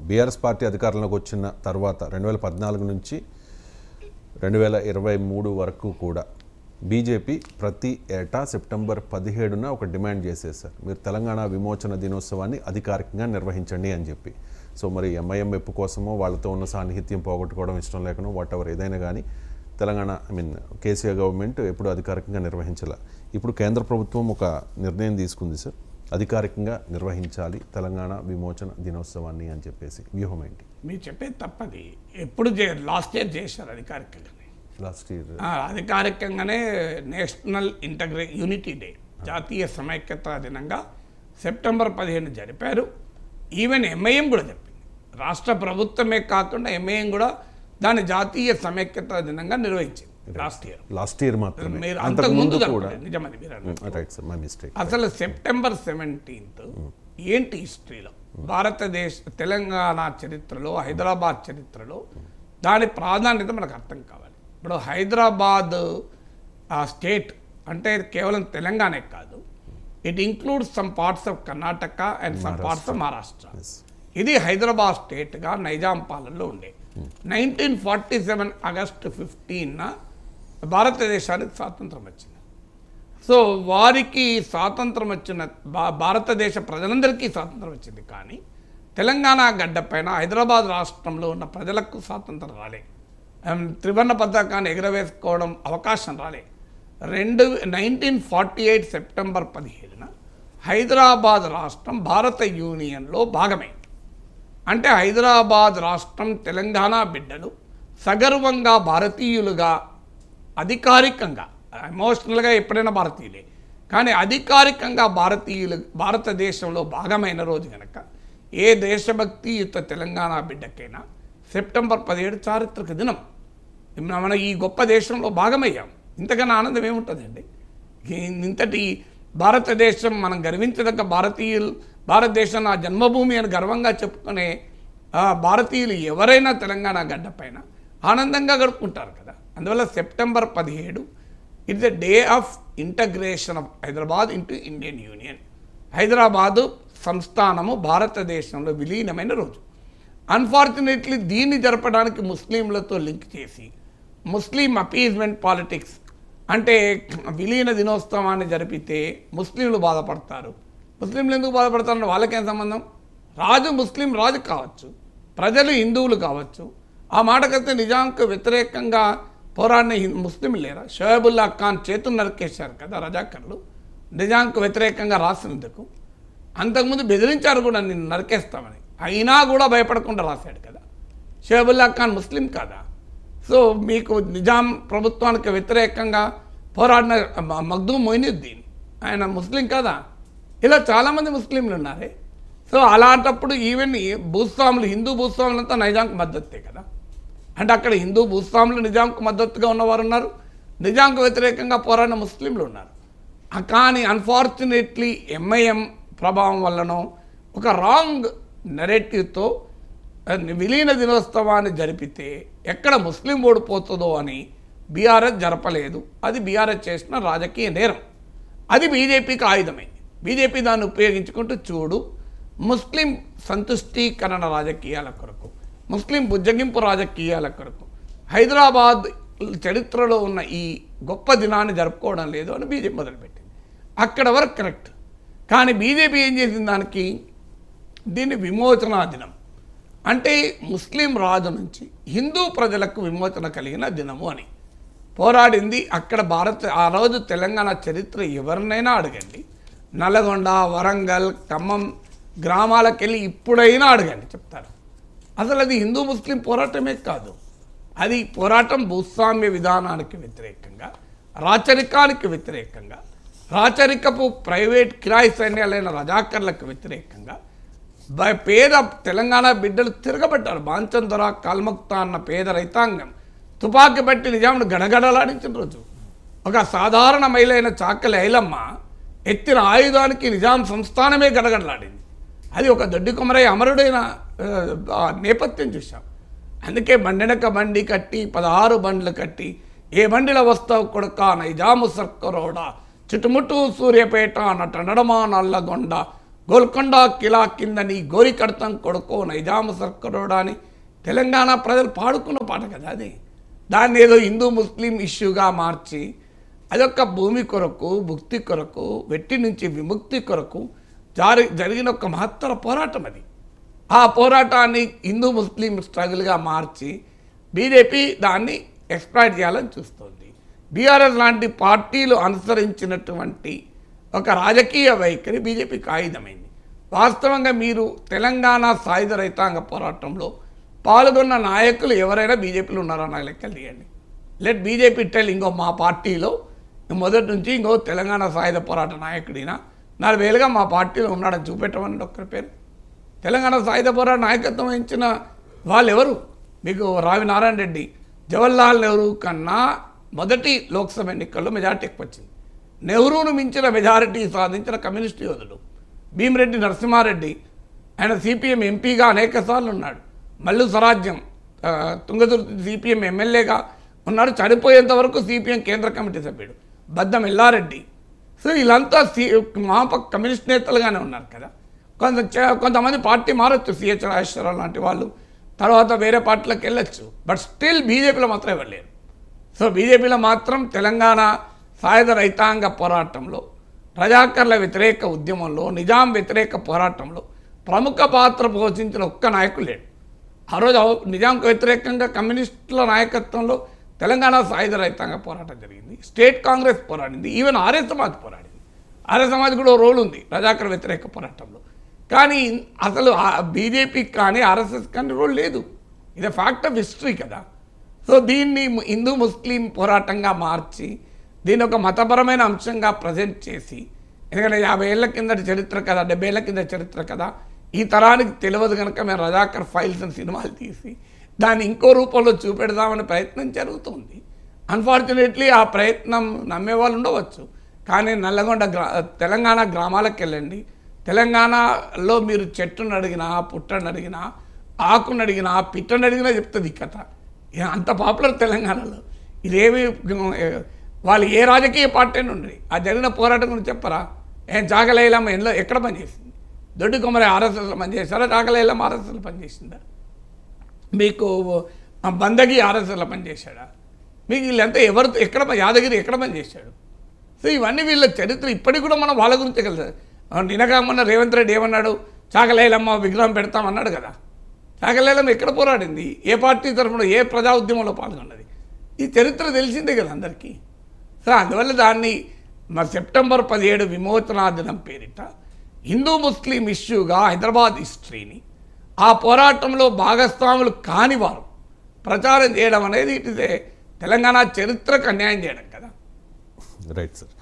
BRS party అధికారంలోకి వచ్చిన తర్వాత 2014 నుంచి 2023 వరకు కూడా బీజేపీ ప్రతి ఏటా సెప్టెంబర్ 17న ఒక డిమాండ్ చేసేసారు, మీరు తెలంగాణ విమోచన దినోత్సవాన్ని అధికారికంగా నిర్వహించండి అని చెప్పి. సో మరి ఎంఐఎం మెప్పు కోసమో వాళ్ళతో ఉన్న సాన్నిహిత్యం పోగొట్టుకోవడం ఇష్టం లేకనో వాట్ ఎవర్ ఏదైనా కానీ తెలంగాణ కేసీఆర్ గవర్నమెంట్ ఎప్పుడు అధికారికంగా నిర్వహించాల. ఇప్పుడు కేంద్ర ప్రభుత్వం ఒక నిర్ణయం తీసుకుంది సార్, అధికారికంగా నిర్వహించాలి తెలంగాణ విమోచన దినోత్సవాన్ని అని చెప్పేసి. వ్యూహం ఏంటి? మీరు చెప్పేది తప్పది. ఎప్పుడు లాస్ట్ ఇయర్ చేశారు అధికారికంగానే. లాస్ట్ ఇయర్ అధికారికంగానే నేషనల్ యూనిటీ డే, జాతీయ సమైక్యతా దినంగా సెప్టెంబర్ 15 జరిపారు. ఈవెన్ ఎంఐఎం కూడా జరిపింది. రాష్ట్ర ప్రభుత్వమే కాకుండా ఎంఐఎం కూడా దాని జాతీయ సమైక్యతా దినంగా నిర్వహించింది లాస్ట్ ఇయర్ మాత్రమే. మీరు అంతకుముందు నిజమని మీరు అసలు సెప్టెంబర్ 17 ఏంటి హిస్టరీలో, భారతదేశ తెలంగాణ చరిత్రలో, హైదరాబాద్ చరిత్రలో దాని ప్రాధాన్యత మనకు అర్థం కావాలి. ఇప్పుడు హైదరాబాద్ స్టేట్ అంటే కేవలం తెలంగాణే కాదు, it includes some parts of Karnataka and some parts of Maharashtra. ఇది హైదరాబాద్ స్టేట్గా నైజాం పాలనలో ఉండే. 1947 ఆగస్టు 15న భారతదేశానికి స్వాతంత్రం వచ్చింది. సో వారికి స్వాతంత్రం వచ్చిన భారతదేశ ప్రజలందరికీ స్వాతంత్రం వచ్చింది, కానీ తెలంగాణ గడ్డపైన హైదరాబాద్ రాష్ట్రంలో ఉన్న ప్రజలకు స్వాతంత్రం రాలే. త్రివర్ణ పతాకాన్ని ఎగరవేసుకోవడం అవకాశం రాలే. 1948 సెప్టెంబర్ 17న హైదరాబాద్ రాష్ట్రం భారత యూనియన్లో భాగమైంది. అంటే హైదరాబాద్ రాష్ట్రం తెలంగాణ బిడ్డలు సగర్వంగా భారతీయులుగా అధికారికంగా, ఎమోషనల్గా ఎప్పుడైనా భారతీయులే, కానీ అధికారికంగా భారతదేశంలో భాగమైన రోజు కనుక ఏ దేశభక్తియుత తెలంగాణ బిడ్డకైనా సెప్టెంబర్ 17 చారిత్రక దినం. మన ఈ గొప్ప దేశంలో భాగమయ్యాం, ఇంతకన్నా ఆనందం ఏముంటుందండి? ఇంతటి భారతదేశం మనం గర్వించదగ్గ భారతదేశం నా జన్మభూమి అని గర్వంగా చెప్పుకునే భారతీయులు ఎవరైనా తెలంగాణ గడ్డపైన ఆనందంగా గడుపుకుంటారు కదా. అందువల్ల September 17 it's the day of integration of Hyderabad into Indian union. Hyderabad సంస్థానము భారతదేశంలో విలీనమైన రోజు. అన్ఫార్చునేట్లీ దీన్ని జరపడానికి ముస్లింలతో లింక్ చేసి ముస్లిం అపీజ్మెంట్ పాలిటిక్స్, అంటే విలీన దినోత్సవాన్ని జరిపితే ముస్లింలు బాధపడతారు. ముస్లింలు ఎందుకు బాధపడతారని వాళ్ళకేం సంబంధం? రాజు ముస్లిం రాజు కావచ్చు, ప్రజలు హిందువులు కావచ్చు. ఆ మాటకైతే నిజాంకు వ్యతిరేకంగా పోరాడిన ముస్లింలు లేరా? షోయబుల్లా ఖాన్ చేతులు నరికేశారు కదా రజాకర్లు, నిజాంకు వ్యతిరేకంగా రాసినందుకు. అంతకుముందు బెదిరించారు కూడా, నిన్ను నరికేస్తామని. అయినా కూడా భయపడకుండా రాశాడు కదా. షోయబుల్లా ఖాన్ ముస్లిం కాదా? సో మీకు నిజాం ప్రభుత్వానికి వ్యతిరేకంగా పోరాడిన మగ్దూమ్ మొయినుద్దీన్ ఆయన ముస్లిం కాదా? ఇలా చాలామంది ముస్లింలు ఉన్నారే. సో అలాంటప్పుడు ఈవెన్ భూస్వాములు, హిందూ భూస్వాములంతా నైజాంకు మద్దతే కదా. అంటే అక్కడ హిందూ భూస్వాములు నిజాంకు మద్దతుగా ఉన్నవారు ఉన్నారు, నిజాంకు వ్యతిరేకంగా పోరాడిన ముస్లింలు ఉన్నారు. కానీ అన్ఫార్చునేట్లీ ఎంఐఎం ప్రభావం వల్లనో ఒక రాంగ్ నెరేటివ్తో విలీన దినోత్సవాన్ని జరిపితే ఎక్కడ ముస్లిం ఓడిపోతుందో అని బీఆర్ఎస్ జరపలేదు. అది బీఆర్ఎస్ చేసిన రాజకీయ నేరం. అది బీజేపీకి ఆయుధమైంది. బీజేపీ దాన్ని ఉపయోగించుకుంటూ చూడు, ముస్లిం సంతుష్టీకరణ రాజకీయాల కొరకు, ముస్లిం బుజ్జగింపు రాజకీయాల కొరకు హైదరాబాద్ చరిత్రలో ఉన్న ఈ గొప్ప దినాన్ని జరుపుకోవడం లేదు అని బీజేపీ మొదలుపెట్టింది. అక్కడ వరకు కరెక్ట్. కానీ బీజేపీ ఏం చేసిన దానికి, దీన్ని విమోచన దినం అంటే ముస్లిం రాజు నుంచి హిందూ ప్రజలకు విమోచన కలిగిన దినము అని పోరాడింది. అక్కడ ఆ రోజు తెలంగాణ చరిత్ర ఎవరినైనా అడగండి, నల్గొండ, వరంగల్, ఖమ్మం గ్రామాలకు వెళ్ళి ఇప్పుడైనా అడగండి, చెప్తారు. అసలు అది హిందూ ముస్లిం పోరాటమే కాదు, అది పోరాటం భూస్వామ్య విధానానికి వ్యతిరేకంగా, రాచరికానికి వ్యతిరేకంగా, రాచరికపు ప్రైవేట్ కిరాయి సైన్యాలైన రజాకర్లకు వ్యతిరేకంగా పేద తెలంగాణ బిడ్డలు తిరగబడ్డారు. బాంచన్ దొర, కాల్మక్తా అన్న పేద రైతాంగం తుపాకీ పట్టి నిజామును గడగడలాడించిన రోజు. ఒక సాధారణ మహిళైన చాకలి ఐలమ్మ ఎత్తిన ఆయుధానికి నిజాం సంస్థానమే గడగడలాడింది. అది ఒక దొడ్డి కొమరయ్య అమరుడైన నేపథ్యం చూసాం. అందుకే బండెనక బండి కట్టి 16 బండ్లు కట్టి ఏ బండిలో వస్తావు కొడుక నైజాము సర్కరోడా చుట్టుముట్టు సూర్యపేట నటనడమా నల్లగొండ గోల్కొండ కిలా కింద నీ గోరి కడతాం కొడుకో నైజాము సర్కరోడా అని తెలంగాణ ప్రజలు పాడుకున్న పాట కదా అది. దాన్ని ఏదో హిందూ ముస్లిం ఇష్యూగా మార్చి అదొక భూమి కొరకు, భుక్తి కొరకు, వెట్టి నుంచి విముక్తి కొరకు జరిగిన ఒక మహత్తర పోరాటం అది. ఆ పోరాటాన్ని హిందూ ముస్లిం స్ట్రగుల్గా మార్చి బీజేపీ దాన్ని ఎక్స్ప్లాయిట్ చేయాలని చూస్తోంది. బీఆర్ఎస్ లాంటి పార్టీలు అనుసరించినటువంటి ఒక రాజకీయ వైఖరి బీజేపీకి ఆయుధమైంది. వాస్తవంగా మీరు తెలంగాణ సాయుధ రైతాంగ పోరాటంలో పాల్గొన్న నాయకులు ఎవరైనా బీజేపీలో ఉన్నారా నాకు లెక్కలు తీయండి. లెట్ బీజేపీ టెల్ ఇంకో మా పార్టీలో మొదటి నుంచి ఇంకో తెలంగాణ సాయుధ పోరాట నాయకుడినా 4 ఏళ్ళుగా మా పార్టీలో ఉన్నాడని చూపెట్టమని ఒక్కరి పేరు. తెలంగాణ సాయుధ పోరాట నాయకత్వం వహించిన వాళ్ళు ఎవరు? మీకు రావి నారాయణ రెడ్డి జవహర్లాల్ నెహ్రూ కన్నా మొదటి లోక్సభ ఎన్నికల్లో మెజార్టీ ఎక్కువ వచ్చింది. నెహ్రూను మించిన మెజారిటీ సాధించిన కమ్యూనిస్టు యోధుడు భీమిరెడ్డి నరసింహారెడ్డి. ఆయన సిపిఎం ఎంపీగా అనేక సార్లు ఉన్నాడు. మల్లు స్వరాజ్యం తుంగతుర్తి సిపిఎం ఎమ్మెల్యేగా ఉన్నాడు. చనిపోయేంత వరకు సిపిఎం కేంద్ర కమిటీ సభ్యుడు బద్దం ఎల్లారెడ్డి. సో వీళ్ళంతా కమ్యూనిస్ట్ నేతలుగానే ఉన్నారు కదా. కొంతమంది పార్టీ మారచ్చు, సిహెచ్ రాజేశ్వరరావు లాంటి వాళ్ళు తర్వాత వేరే పార్టీలకు వెళ్ళొచ్చు. బట్ స్టిల్ బీజేపీలో మాత్రం వెళ్ళలేరు. సో బీజేపీలో మాత్రం తెలంగాణ సాయుధ రైతాంగ పోరాటంలో, రజాకర్ల వ్యతిరేక ఉద్యమంలో, నిజాం వ్యతిరేక పోరాటంలో ప్రముఖ పాత్ర పోషించిన ఒక్క నాయకుడు లేడు. ఆ రోజు నిజాంకు వ్యతిరేకంగా కమ్యూనిస్టుల నాయకత్వంలో తెలంగాణ సాయుధ రైతాంగ పోరాటం జరిగింది. స్టేట్ కాంగ్రెస్ పోరాడింది. ఈవెన్ ఆర్య సమాజ్ పోరాడింది. ఆర్య సమాజ్ కూడా రోల్ ఉంది రజాకర్ వ్యతిరేక పోరాటంలో. కానీ అసలు బీజేపీకి కానీ ఆర్ఎస్ఎస్ కానీ రోల్ లేదు. ఇది ఫ్యాక్ట్ ఆఫ్ హిస్టరీ కదా. సో దీన్ని హిందూ ముస్లిం పోరాటంగా మార్చి దీన్ని ఒక మతపరమైన అంశంగా ప్రజెంట్ చేసి, ఎందుకంటే 50 ఏళ్ల కిందటి చరిత్ర కదా, 70 ఏళ్ల కింద చరిత్ర కదా, ఈ తరానికి తెలియదు కనుక మేము రజాకర్ ఫైల్స్ అని సినిమాలు తీసి దాన్ని ఇంకో రూపంలో చూపెడదామనే ప్రయత్నం జరుగుతుంది. అన్ఫార్చునేట్లీ ఆ ప్రయత్నం నమ్మేవాళ్ళు ఉండవచ్చు. కానీ నల్లగొండ తెలంగాణ గ్రామాలకు వెళ్ళండి. తెలంగాణలో మీరు చెట్టును అడిగినా, పుట్టను అడిగినా, ఆకును అడిగినా, పిట్టను అడిగినా చెప్తుంది ఈ కథ. అంత పాపులర్ తెలంగాణలో. ఇదేమి వాళ్ళు ఏ రాజకీయ పార్టీ నుండి ఆ జరిగిన పోరాటం గురించి చెప్పరా? జాగలేలం ఎక్కడ పనిచేసింది? దొడ్డి కొమ్మరి ఆర్ఎస్ఎస్లో పనిచేశారా? జాగలేలం ఆర్ఎస్ఎస్లో పనిచేసిందా? మీకు బందగి ఆర్ఎస్ఎస్లో పనిచేశాడా? మీకు వీళ్ళంతా ఎవరితో ఎక్కడ యాదగిరి ఎక్కడ పనిచేశాడు? సో ఇవన్నీ వీళ్ళ చరిత్ర ఇప్పటికి కూడా మనం వాళ్ళ గురించే కలిసి. నినగామన్న రేవంత్ రెడ్డి ఏమన్నాడు? చాగలేలమ్మ విగ్రహం పెడతామన్నాడు కదా. చాగలేలమ్మ ఎక్కడ పోరాడింది? ఏ పార్టీ తరఫున, ఏ ప్రజా ఉద్యమంలో పాల్గొన్నది? ఈ చరిత్ర తెలిసిందే కదా అందరికీ. సో అందువల్ల దాన్ని సెప్టెంబర్ 17 విమోచనా దినం పేరిట హిందూ ముస్లిం ఇష్యూగా హైదరాబాద్ హిస్టరీని ఆ పోరాటంలో భాగస్వాములు కానివారు ప్రచారం చేయడం అనేది ఇట్ ఇస్ తెలంగాణ చరిత్రకు అన్యాయం చేయడం కదా. Right sir.